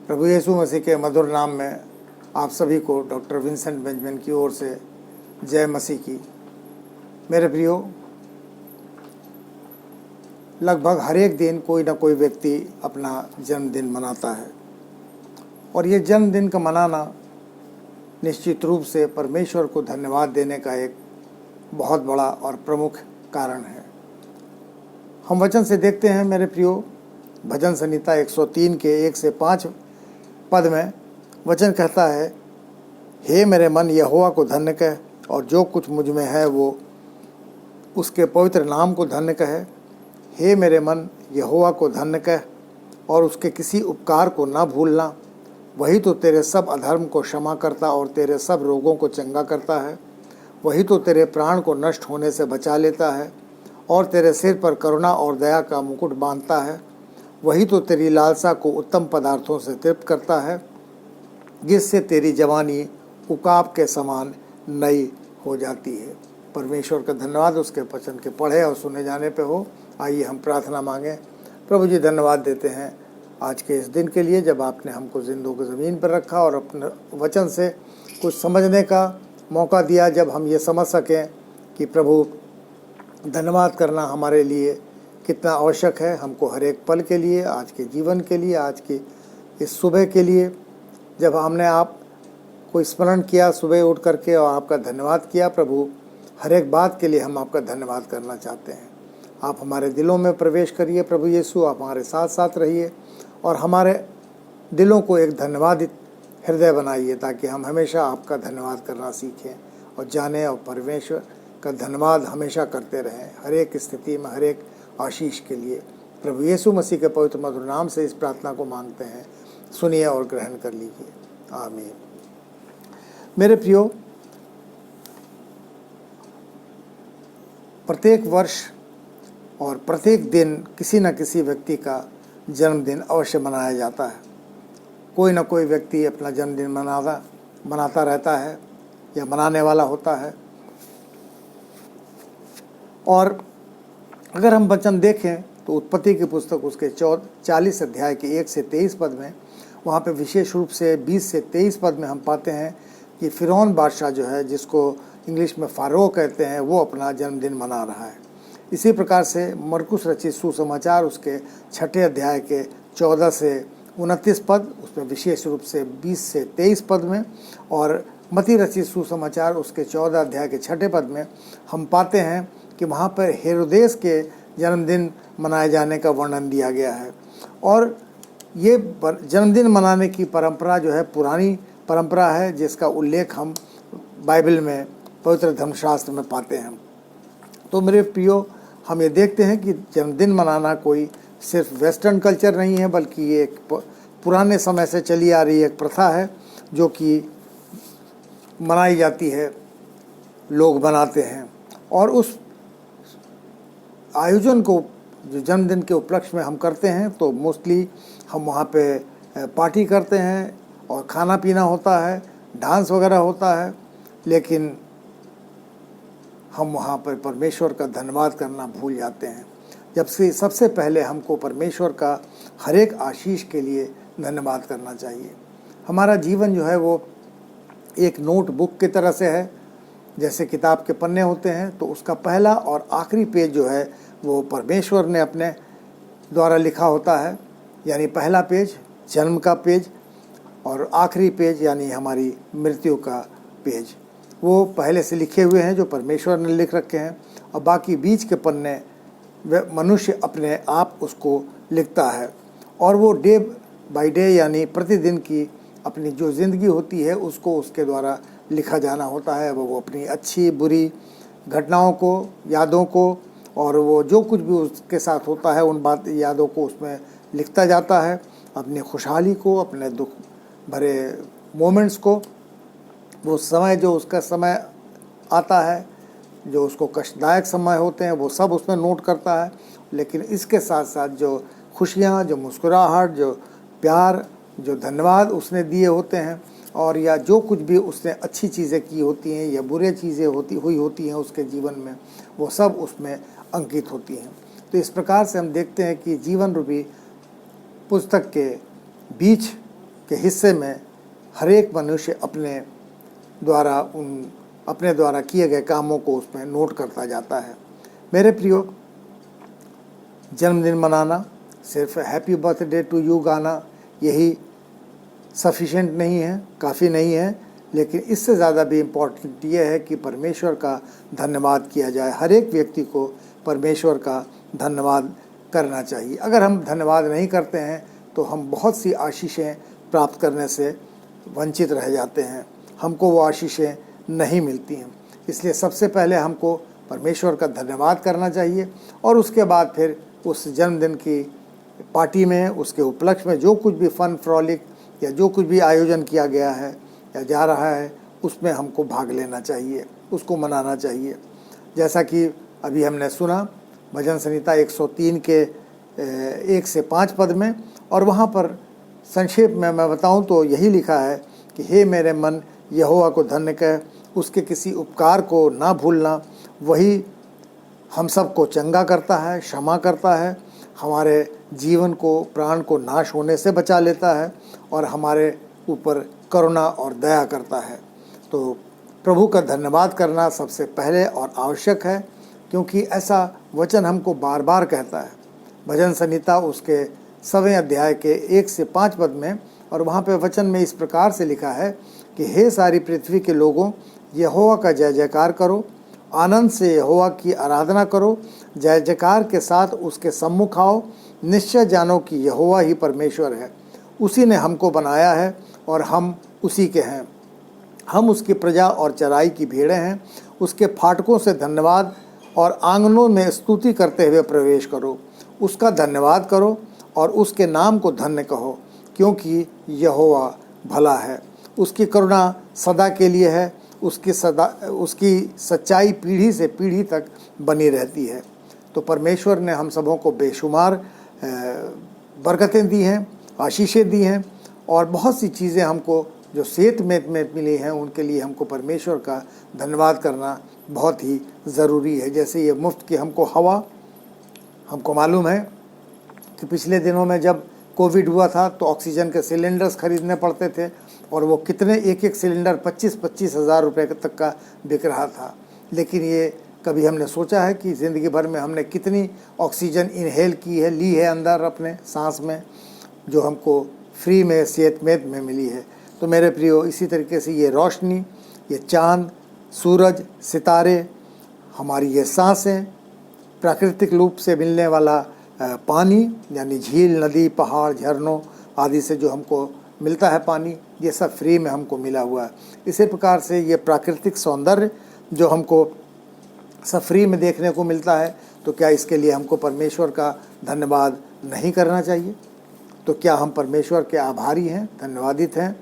प्रभु यीशु मसीह के मधुर नाम में आप सभी को डॉक्टर विंसेंट बेंजामिन की ओर से जय मसीह की। मेरे प्रियो, लगभग हर एक दिन कोई ना कोई व्यक्ति अपना जन्मदिन मनाता है और ये जन्मदिन का मनाना निश्चित रूप से परमेश्वर को धन्यवाद देने का एक बहुत बड़ा और प्रमुख कारण है। हम वचन से देखते हैं मेरे प्रियो, भजन संहिता 103 के 1 से 5 पद में वचन कहता है, हे मेरे मन यहोवा को धन्य कह और जो कुछ मुझ में है वो उसके पवित्र नाम को धन्य कहे। हे मेरे मन यहोवा को धन्य कह और उसके किसी उपकार को न भूलना। वही तो तेरे सब अधर्म को क्षमा करता और तेरे सब रोगों को चंगा करता है। वही तो तेरे प्राण को नष्ट होने से बचा लेता है और तेरे सिर पर करुणा और दया का मुकुट बांधता है। वही तो तेरी लालसा को उत्तम पदार्थों से तृप्त करता है, जिससे तेरी जवानी उकाब के समान नई हो जाती है। परमेश्वर का धन्यवाद उसके वचन के पढ़े और सुने जाने पे हो। आइए हम प्रार्थना मांगें। प्रभु जी, धन्यवाद देते हैं आज के इस दिन के लिए, जब आपने हमको जिंदों को ज़मीन पर रखा और अपने वचन से कुछ समझने का मौका दिया, जब हम ये समझ सकें कि प्रभु धन्यवाद करना हमारे लिए कितना आवश्यक है। हमको हर एक पल के लिए, आज के जीवन के लिए, आज की इस सुबह के लिए, जब हमने आप को स्मरण किया सुबह उठ करके और आपका धन्यवाद किया, प्रभु हर एक बात के लिए हम आपका धन्यवाद करना चाहते हैं। आप हमारे दिलों में प्रवेश करिए प्रभु यीशु, आप हमारे साथ साथ रहिए और हमारे दिलों को एक धन्यवादित हृदय बनाइए, ताकि हम हमेशा आपका धन्यवाद करना सीखें और जानें और परमेश्वर का धन्यवाद हमेशा करते रहें, हर एक स्थिति में, हर एक आशीष के लिए। प्रभु यीशु मसीह के पवित्र मधुर नाम से इस प्रार्थना को मांगते हैं, सुनिए और ग्रहण कर लीजिए, आमीन। मेरे प्रियो, प्रत्येक वर्ष और प्रत्येक दिन किसी न किसी व्यक्ति का जन्मदिन अवश्य मनाया जाता है। कोई न कोई व्यक्ति अपना जन्मदिन मनाता रहता है या मनाने वाला होता है। और अगर हम वचन देखें तो उत्पत्ति की पुस्तक उसके 40 अध्याय के 1 से 23 पद में, वहाँ पे विशेष रूप से 20 से 23 पद में हम पाते हैं कि फ़िरौन बादशाह जो है, जिसको इंग्लिश में फ़ारो कहते हैं, वो अपना जन्मदिन मना रहा है। इसी प्रकार से मरकुस रचित सुसमाचार उसके 6 अध्याय के 14 से 29 पद, उसमें विशेष रूप से 20 से 23 पद में, और मती रचित सुसमाचार उसके 14 अध्याय के 6 पद में हम पाते हैं कि वहाँ पर हेरोदेस के जन्मदिन मनाए जाने का वर्णन दिया गया है। और ये जन्मदिन मनाने की परंपरा जो है पुरानी परंपरा है, जिसका उल्लेख हम बाइबल में, पवित्र धर्मशास्त्र में पाते हैं। तो मेरे प्रियो, हम ये देखते हैं कि जन्मदिन मनाना कोई सिर्फ वेस्टर्न कल्चर नहीं है, बल्कि ये एक पुराने समय से चली आ रही एक प्रथा है जो कि मनाई जाती है, लोग बनाते हैं। और उस आयोजन को जो जन्मदिन के उपलक्ष्य में हम करते हैं, तो मोस्टली हम वहाँ पे पार्टी करते हैं और खाना पीना होता है, डांस वगैरह होता है, लेकिन हम वहाँ पर परमेश्वर का धन्यवाद करना भूल जाते हैं। जबकि सबसे पहले हमको परमेश्वर का हर एक आशीष के लिए धन्यवाद करना चाहिए। हमारा जीवन जो है वो एक नोटबुक की तरह से है। जैसे किताब के पन्ने होते हैं, तो उसका पहला और आखिरी पेज जो है वो परमेश्वर ने अपने द्वारा लिखा होता है। यानी पहला पेज जन्म का पेज और आखिरी पेज यानी हमारी मृत्यु का पेज, वो पहले से लिखे हुए हैं जो परमेश्वर ने लिख रखे हैं। और बाकी बीच के पन्ने वे मनुष्य अपने आप उसको लिखता है, और वो डे बाय डे यानी प्रतिदिन की अपनी जो ज़िंदगी होती है उसको उसके द्वारा लिखा जाना होता है। वो अपनी अच्छी बुरी घटनाओं को, यादों को, और वो जो कुछ भी उसके साथ होता है उन यादों को उसमें लिखता जाता है। अपनी खुशहाली को, अपने दुख भरे मोमेंट्स को, वो समय जो उसका समय आता है, जो उसको कष्टदायक समय होते हैं, वो सब उसमें नोट करता है। लेकिन इसके साथ साथ जो खुशियाँ, जो मुस्कुराहट, जो प्यार, जो धन्यवाद उसने दिए होते हैं, और या जो कुछ भी उसने अच्छी चीज़ें की होती हैं या बुरी चीज़ें हुई होती हैं उसके जीवन में, वो सब उसमें अंकित होती हैं। तो इस प्रकार से हम देखते हैं कि जीवन रूपी पुस्तक के बीच के हिस्से में हर एक मनुष्य अपने द्वारा किए गए कामों को उसमें नोट करता जाता है। मेरे प्रियो, जन्मदिन मनाना, सिर्फ हैप्पी बर्थडे टू यू गाना यही सफिशेंट नहीं है, काफ़ी नहीं है, लेकिन इससे ज़्यादा भी इम्पोर्टेंट ये है कि परमेश्वर का धन्यवाद किया जाए। हर एक व्यक्ति को परमेश्वर का धन्यवाद करना चाहिए। अगर हम धन्यवाद नहीं करते हैं तो हम बहुत सी आशीषें प्राप्त करने से वंचित रह जाते हैं, हमको वो आशीषें नहीं मिलती हैं। इसलिए सबसे पहले हमको परमेश्वर का धन्यवाद करना चाहिए और उसके बाद फिर उस जन्मदिन की पार्टी में, उसके उपलक्ष्य में जो कुछ भी फन फ्रॉलिक या जो कुछ भी आयोजन किया गया है या जा रहा है, उसमें हमको भाग लेना चाहिए, उसको मनाना चाहिए। जैसा कि अभी हमने सुना भजन संहिता 103 के 1 से 5 पद में, और वहाँ पर संक्षेप में मैं बताऊँ तो यही लिखा है कि हे मेरे मन, यहोवा को धन्य कह, उसके किसी उपकार को ना भूलना, वही हम सबको चंगा करता है, क्षमा करता है, हमारे जीवन को, प्राण को नाश होने से बचा लेता है और हमारे ऊपर करुणा और दया करता है। तो प्रभु का धन्यवाद करना सबसे पहले और आवश्यक है, क्योंकि ऐसा वचन हमको बार बार कहता है भजन संहिता उसके 7वें अध्याय के 1 से 5 पद में। और वहाँ पे वचन में इस प्रकार से लिखा है कि हे सारी पृथ्वी के लोगों, यहोवा का जय जयकार करो, आनंद से यहोवा की आराधना करो, जय जयकार के साथ उसके सम्मुख आओ, निश्चय जानो कि यहोवा ही परमेश्वर है, उसी ने हमको बनाया है और हम उसी के हैं, हम उसकी प्रजा और चराई की भेड़ें हैं। उसके फाटकों से धन्यवाद और आंगनों में स्तुति करते हुए प्रवेश करो, उसका धन्यवाद करो और उसके नाम को धन्य कहो, क्योंकि यहोवा भला है, उसकी करुणा सदा के लिए है, उसकी सच्चाई पीढ़ी से पीढ़ी तक बनी रहती है। तो परमेश्वर ने हम सबों को बेशुमार बरकतें दी हैं, आशीषें दी हैं, और बहुत सी चीज़ें हमको जो सेहत में मिली हैं, उनके लिए हमको परमेश्वर का धन्यवाद करना बहुत ही ज़रूरी है। जैसे ये मुफ्त की हमको हवा, हमको मालूम है कि पिछले दिनों में जब कोविड हुआ था तो ऑक्सीजन के सिलेंडर्स खरीदने पड़ते थे, और वो कितने, एक सिलेंडर 25-25 हज़ार रुपये तक का बिक रहा था। लेकिन ये कभी हमने सोचा है कि ज़िंदगी भर में हमने कितनी ऑक्सीजन इनहेल की है, ली है अंदर अपने सांस में, जो हमको फ्री में, सेहतमंद में मिली है। तो मेरे प्रियो, इसी तरीके से ये रोशनी, ये चाँद, सूरज, सितारे, हमारी ये सांसें, प्राकृतिक रूप से मिलने वाला पानी, यानी झील, नदी, पहाड़, झरनों आदि से जो हमको मिलता है पानी, ये सब फ्री में हमको मिला हुआ है। इसी प्रकार से ये प्राकृतिक सौंदर्य जो हमको सब फ्री में देखने को मिलता है, तो क्या इसके लिए हमको परमेश्वर का धन्यवाद नहीं करना चाहिए? तो क्या हम परमेश्वर के आभारी हैं, धन्यवादित हैं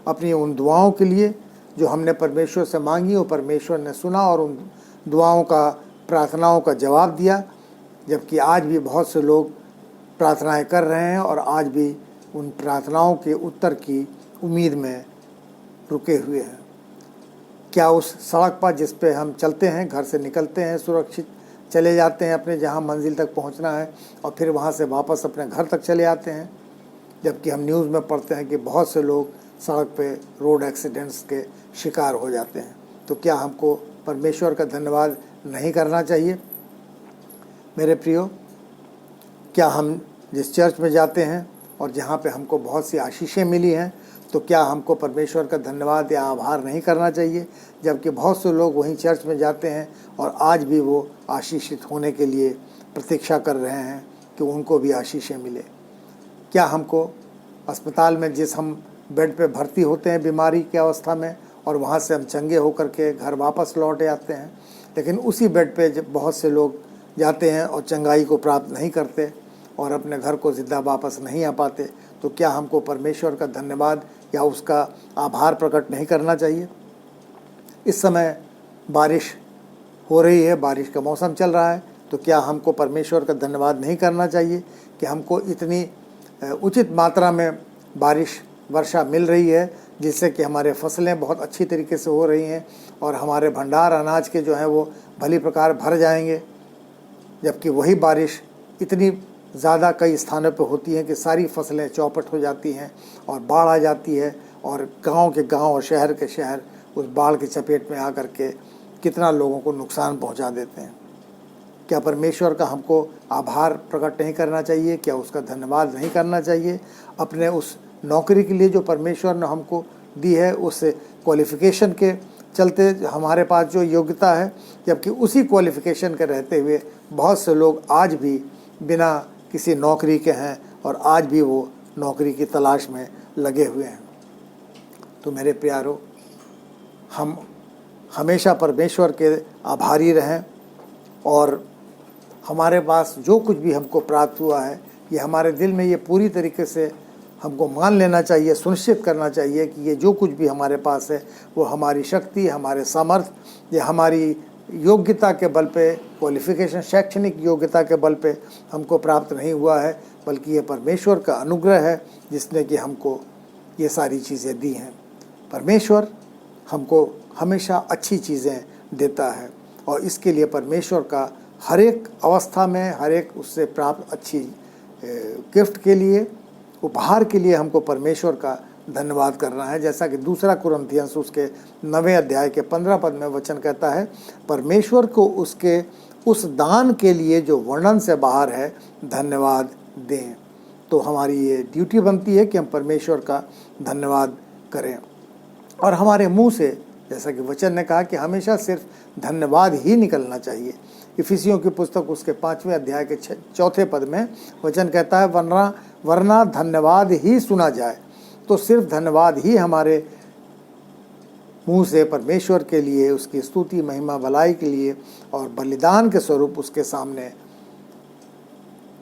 अपनी उन दुआओं के लिए जो हमने परमेश्वर से मांगी, और परमेश्वर ने सुना और उन दुआओं का, प्रार्थनाओं का जवाब दिया। जबकि आज भी बहुत से लोग प्रार्थनाएं कर रहे हैं और आज भी उन प्रार्थनाओं के उत्तर की उम्मीद में रुके हुए हैं। क्या उस सड़क पर जिस पे हम चलते हैं, घर से निकलते हैं, सुरक्षित चले जाते हैं अपने जहां मंजिल तक पहुंचना है, और फिर वहां से वापस अपने घर तक चले आते हैं? जबकि हम न्यूज़ में पढ़ते हैं कि बहुत से लोग सड़क पे रोड एक्सीडेंट्स के शिकार हो जाते हैं। तो क्या हमको परमेश्वर का धन्यवाद नहीं करना चाहिए? मेरे प्रियो, क्या हम जिस चर्च में जाते हैं और जहाँ पे हमको बहुत सी आशीषें मिली हैं, तो क्या हमको परमेश्वर का धन्यवाद या आभार नहीं करना चाहिए? जबकि बहुत से लोग वहीं चर्च में जाते हैं और आज भी वो आशीषित होने के लिए प्रतीक्षा कर रहे हैं कि उनको भी आशीषें मिले। क्या हमको अस्पताल में जिस हम बेड पे भर्ती होते हैं बीमारी की अवस्था में, और वहाँ से हम चंगे होकर के घर वापस लौट आते हैं, लेकिन उसी बेड पे जब बहुत से लोग जाते हैं और चंगाई को प्राप्त नहीं करते और अपने घर को ज़िंदा वापस नहीं आ पाते, तो क्या हमको परमेश्वर का धन्यवाद या उसका आभार प्रकट नहीं करना चाहिए? इस समय बारिश हो रही है, बारिश का मौसम चल रहा है, तो क्या हमको परमेश्वर का धन्यवाद नहीं करना चाहिए कि हमको इतनी उचित मात्रा में बारिश, वर्षा मिल रही है, जिससे कि हमारे फसलें बहुत अच्छी तरीके से हो रही हैं और हमारे भंडार अनाज के जो हैं वो भली प्रकार भर जाएंगे। जबकि वही बारिश इतनी ज़्यादा कई स्थानों पर होती हैं कि सारी फसलें चौपट हो जाती हैं और बाढ़ आ जाती है और गांव के गांव और शहर के शहर उस बाढ़ की चपेट में आकर के कितना लोगों को नुकसान पहुंचा देते हैं। क्या परमेश्वर का हमको आभार प्रकट नहीं करना चाहिए? क्या उसका धन्यवाद नहीं करना चाहिए? अपने उस नौकरी के लिए जो परमेश्वर ने हमको दी है, उस क्वालिफ़िकेशन के चलते हमारे पास जो योग्यता है, जबकि उसी क्वालिफ़िकेशन के रहते हुए बहुत से लोग आज भी बिना किसी नौकरी के हैं और आज भी वो नौकरी की तलाश में लगे हुए हैं। तो मेरे प्यारो, हम हमेशा परमेश्वर के आभारी रहें और हमारे पास जो कुछ भी हमको प्राप्त हुआ है, ये हमारे दिल में ये पूरी तरीके से हमको मान लेना चाहिए, सुनिश्चित करना चाहिए कि ये जो कुछ भी हमारे पास है वो हमारी शक्ति, हमारे सामर्थ्य या हमारी योग्यता के बल पे, क्वालिफ़िकेशन, शैक्षणिक योग्यता के बल पे हमको प्राप्त नहीं हुआ है, बल्कि ये परमेश्वर का अनुग्रह है जिसने कि हमको ये सारी चीज़ें दी हैं। परमेश्वर हमको हमेशा अच्छी चीज़ें देता है और इसके लिए परमेश्वर का हर एक अवस्था में, हर एक उससे प्राप्त अच्छी गिफ्ट के लिए, उपहार के लिए हमको परमेश्वर का धन्यवाद करना है। जैसा कि 2 कुरिन्थियंस उसके 9वें अध्याय के 15 पद में वचन कहता है, परमेश्वर को उसके उस दान के लिए जो वर्णन से बाहर है धन्यवाद दें। तो हमारी ये ड्यूटी बनती है कि हम परमेश्वर का धन्यवाद करें और हमारे मुंह से, जैसा कि वचन ने कहा कि हमेशा सिर्फ धन्यवाद ही निकलना चाहिए। इफिसियों की पुस्तक उसके 5वें अध्याय के 4 पद में वचन कहता है, वरना धन्यवाद ही सुना जाए। तो सिर्फ धन्यवाद ही हमारे मुंह से परमेश्वर के लिए, उसकी स्तुति, महिमा, भलाई के लिए और बलिदान के स्वरूप उसके सामने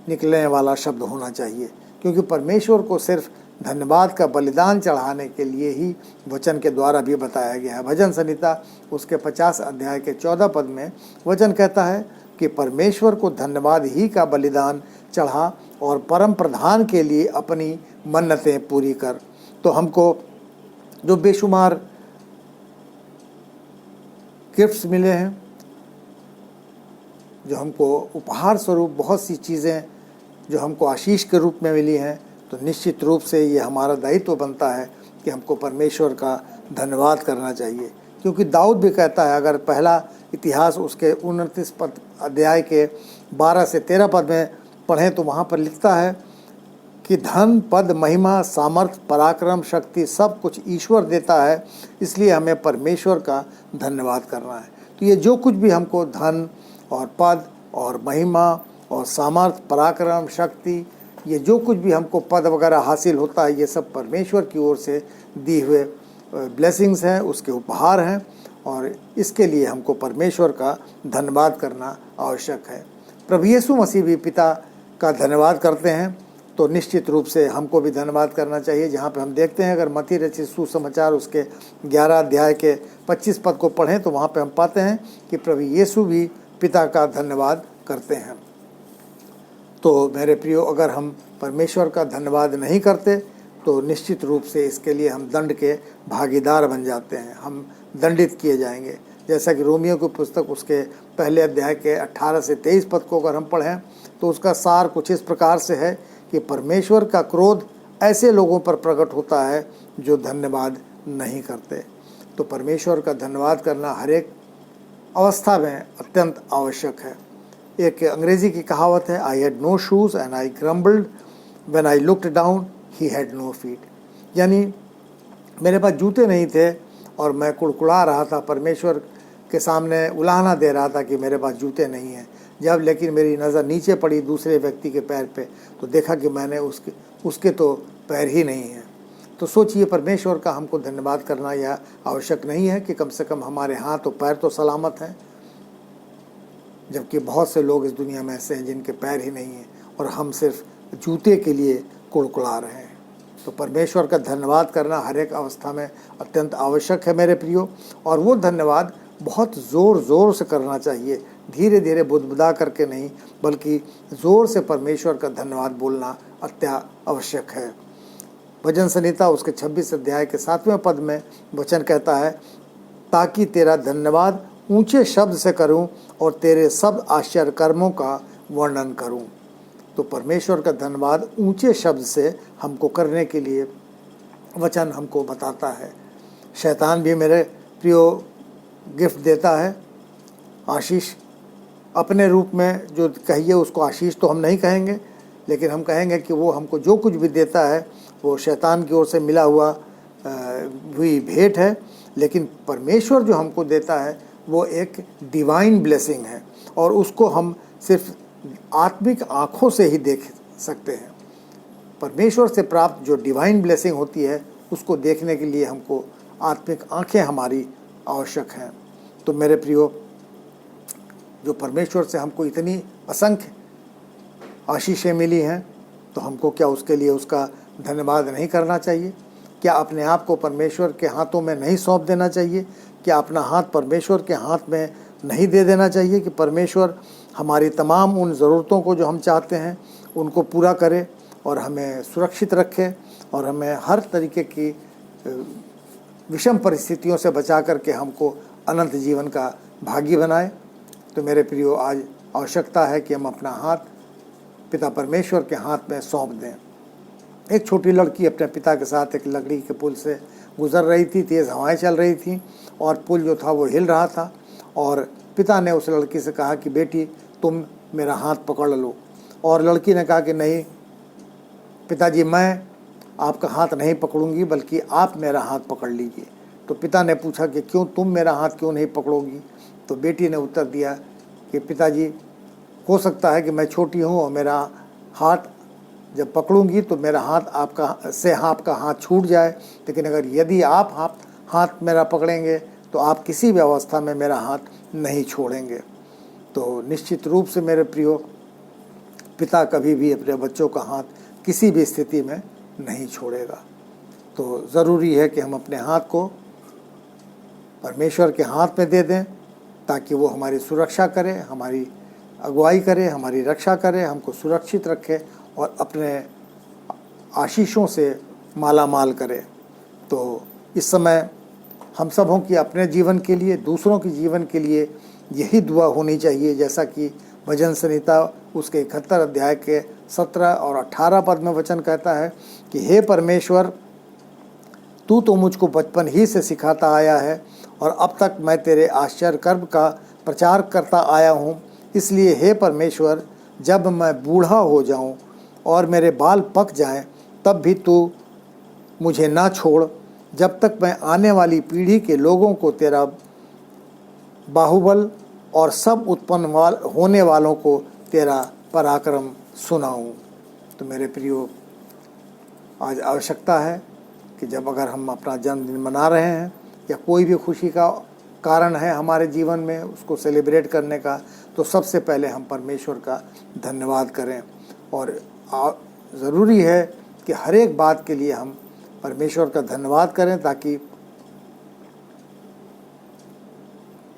निकलने वाला शब्द होना चाहिए, क्योंकि परमेश्वर को सिर्फ धन्यवाद का बलिदान चढ़ाने के लिए ही वचन के द्वारा भी बताया गया है। भजन संहिता उसके 50 अध्याय के 14 पद में वचन कहता है कि परमेश्वर को धन्यवाद ही का बलिदान चढ़ा और परम प्रधान के लिए अपनी मन्नतें पूरी कर। तो हमको जो बेशुमार गिफ्ट्स मिले हैं, जो हमको उपहार स्वरूप बहुत सी चीज़ें जो हमको आशीष के रूप में मिली हैं, तो निश्चित रूप से ये हमारा दायित्व बनता है कि हमको परमेश्वर का धन्यवाद करना चाहिए। क्योंकि दाऊद भी कहता है, अगर पहला इतिहास उसके 29 अध्याय के 12 से 13 पद में पढ़ें तो वहाँ पर लिखता है कि धन, पद, महिमा, सामर्थ, पराक्रम, शक्ति सब कुछ ईश्वर देता है, इसलिए हमें परमेश्वर का धन्यवाद करना है। तो ये जो कुछ भी हमको धन और पद और महिमा और सामर्थ, पराक्रम, शक्ति, ये जो कुछ भी हमको पद वगैरह हासिल होता है, ये सब परमेश्वर की ओर से दी हुए ब्लेसिंग्स हैं, उसके उपहार हैं और इसके लिए हमको परमेश्वर का धन्यवाद करना आवश्यक है। प्रभु यीशु मसीह भी पिता का धन्यवाद करते हैं, तो निश्चित रूप से हमको भी धन्यवाद करना चाहिए। जहाँ पे हम देखते हैं, अगर मत्ती रचित सुसमाचार उसके 11 अध्याय के 25 पद को पढ़ें तो वहाँ पे हम पाते हैं कि प्रभु यीशु भी पिता का धन्यवाद करते हैं। तो मेरे प्रियो, अगर हम परमेश्वर का धन्यवाद नहीं करते तो निश्चित रूप से इसके लिए हम दंड के भागीदार बन जाते हैं, हम दंडित किए जाएंगे। जैसा कि रोमियो की पुस्तक उसके पहले अध्याय के 18 से 23 पद को अगर हम पढ़ें तो उसका सार कुछ इस प्रकार से है कि परमेश्वर का क्रोध ऐसे लोगों पर प्रकट होता है जो धन्यवाद नहीं करते। तो परमेश्वर का धन्यवाद करना हर एक अवस्था में अत्यंत आवश्यक है। एक अंग्रेज़ी की कहावत है, I had no shoes and I grumbled when I looked down he had no feet. यानी मेरे पास जूते नहीं थे और मैं कुड़कुड़ा रहा था, परमेश्वर के सामने उलाहना दे रहा था कि मेरे पास जूते नहीं हैं। जब लेकिन मेरी नज़र नीचे पड़ी दूसरे व्यक्ति के पैर पे तो देखा कि मैंने उसके तो पैर ही नहीं हैं। तो सोचिए, परमेश्वर का हमको धन्यवाद करना यह आवश्यक नहीं है कि कम से कम हमारे हाथ और पैर तो सलामत हैं, जबकि बहुत से लोग इस दुनिया में ऐसे हैं जिनके पैर ही नहीं हैं और हम सिर्फ जूते के लिए कुड़कुड़ा रहे हैं। तो परमेश्वर का धन्यवाद करना हर एक अवस्था में अत्यंत आवश्यक है मेरे प्रियो, और वो धन्यवाद बहुत ज़ोर ज़ोर से करना चाहिए, धीरे धीरे बुदबुदा करके नहीं, बल्कि ज़ोर से परमेश्वर का धन्यवाद बोलना अत्यावश्यक है। भजन संहिता उसके 26 अध्याय के 7वें पद में वचन कहता है, ताकि तेरा धन्यवाद ऊंचे शब्द से करूं और तेरे सब आश्चर्य कर्मों का वर्णन करूं। तो परमेश्वर का धन्यवाद ऊंचे शब्द से हमको करने के लिए वचन हमको बताता है। शैतान भी मेरे प्रियो गिफ्ट देता है, आशीष अपने रूप में। जो कहिए उसको आशीष तो हम नहीं कहेंगे, लेकिन हम कहेंगे कि वो हमको जो कुछ भी देता है वो शैतान की ओर से मिला हुई भेंट है। लेकिन परमेश्वर जो हमको देता है वो एक डिवाइन ब्लेसिंग है, और उसको हम सिर्फ आत्मिक आँखों से ही देख सकते हैं। परमेश्वर से प्राप्त जो डिवाइन ब्लेसिंग होती है उसको देखने के लिए हमको आत्मिक आँखें हमारी आवश्यक हैं। तो मेरे प्रियो, जो परमेश्वर से हमको इतनी असंख्य आशीषें मिली हैं, तो हमको क्या उसके लिए उसका धन्यवाद नहीं करना चाहिए? क्या अपने आप को परमेश्वर के हाथों में नहीं सौंप देना चाहिए? क्या अपना हाथ परमेश्वर के हाथ में नहीं दे देना चाहिए कि परमेश्वर हमारी तमाम उन ज़रूरतों को जो हम चाहते हैं उनको पूरा करे और हमें सुरक्षित रखे और हमें हर तरीके की विषम परिस्थितियों से बचा करके हमको अनंत जीवन का भागी बनाए? तो मेरे प्रियो, आज आवश्यकता है कि हम अपना हाथ पिता परमेश्वर के हाथ में सौंप दें। एक छोटी लड़की अपने पिता के साथ एक लकड़ी के पुल से गुजर रही थी। तेज़ हवाएं चल रही थीं और पुल जो था वो हिल रहा था, और पिता ने उस लड़की से कहा कि बेटी तुम मेरा हाथ पकड़ लो। और लड़की ने कहा कि नहीं पिताजी, मैं आपका हाथ नहीं पकड़ूंगी, बल्कि आप मेरा हाथ पकड़ लीजिए। तो पिता ने पूछा कि क्यों, तुम मेरा हाथ क्यों नहीं पकड़ोगी? तो बेटी ने उत्तर दिया कि पिताजी, हो सकता है कि मैं छोटी हूँ और मेरा हाथ जब पकड़ूंगी तो मेरा हाथ आपका हाथ छूट जाए, लेकिन यदि आप हाथ मेरा पकड़ेंगे तो आप किसी भी अवस्था में मेरा हाथ नहीं छोड़ेंगे। तो निश्चित रूप से मेरे प्रियो, पिता कभी भी अपने बच्चों का हाथ किसी भी स्थिति में नहीं छोड़ेगा। तो ज़रूरी है कि हम अपने हाथ को परमेश्वर के हाथ में दे दें, ताकि वो हमारी सुरक्षा करे, हमारी अगुवाई करे, हमारी रक्षा करे, हमको सुरक्षित रखे और अपने आशीषों से माला माल करे। तो इस समय हम सबों की अपने जीवन के लिए, दूसरों के जीवन के लिए यही दुआ होनी चाहिए, जैसा कि भजन संहिता उसके 71 अध्याय के 17 और 18 पद में वचन कहता है कि हे परमेश्वर, तू तो मुझको बचपन ही से सिखाता आया है और अब तक मैं तेरे आश्चर्य कर्म का प्रचार करता आया हूँ। इसलिए हे परमेश्वर, जब मैं बूढ़ा हो जाऊँ और मेरे बाल पक जाएं, तब भी तू मुझे ना छोड़, जब तक मैं आने वाली पीढ़ी के लोगों को तेरा बाहुबल और सब उत्पन्न होने वालों को तेरा पराक्रम सुनाऊं। तो मेरे प्रियो, आज आवश्यकता है कि जब अगर हम अपना जन्मदिन मना रहे हैं या कोई भी खुशी का कारण है हमारे जीवन में उसको सेलिब्रेट करने का, तो सबसे पहले हम परमेश्वर का धन्यवाद करें। और ज़रूरी है कि हर एक बात के लिए हम परमेश्वर का धन्यवाद करें, ताकि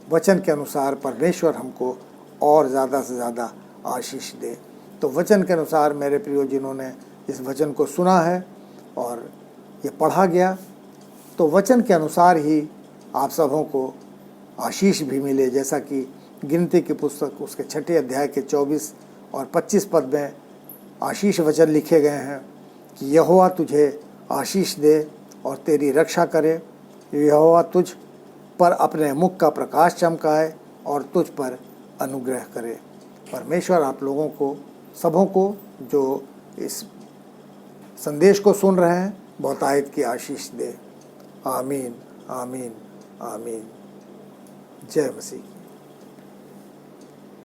वचन के अनुसार परमेश्वर हमको और ज़्यादा से ज़्यादा आशीष दे। तो वचन के अनुसार मेरे प्रियो, जिन्होंने इस वचन को सुना है और ये पढ़ा गया, तो वचन के अनुसार ही आप सबों को आशीष भी मिले। जैसा कि गिनती की पुस्तक उसके 6 अध्याय के 24 और 25 पद में आशीष वचन लिखे गए हैं कि यहोवा तुझे आशीष दे और तेरी रक्षा करे, यहोवा तुझ पर अपने मुख का प्रकाश चमकाए और तुझ पर अनुग्रह करे। परमेश्वर आप लोगों को, सबों को जो इस संदेश को सुन रहे हैं, बहुतायत की आशीष दे। आमीन, आमीन, आमीन। जय मसीह।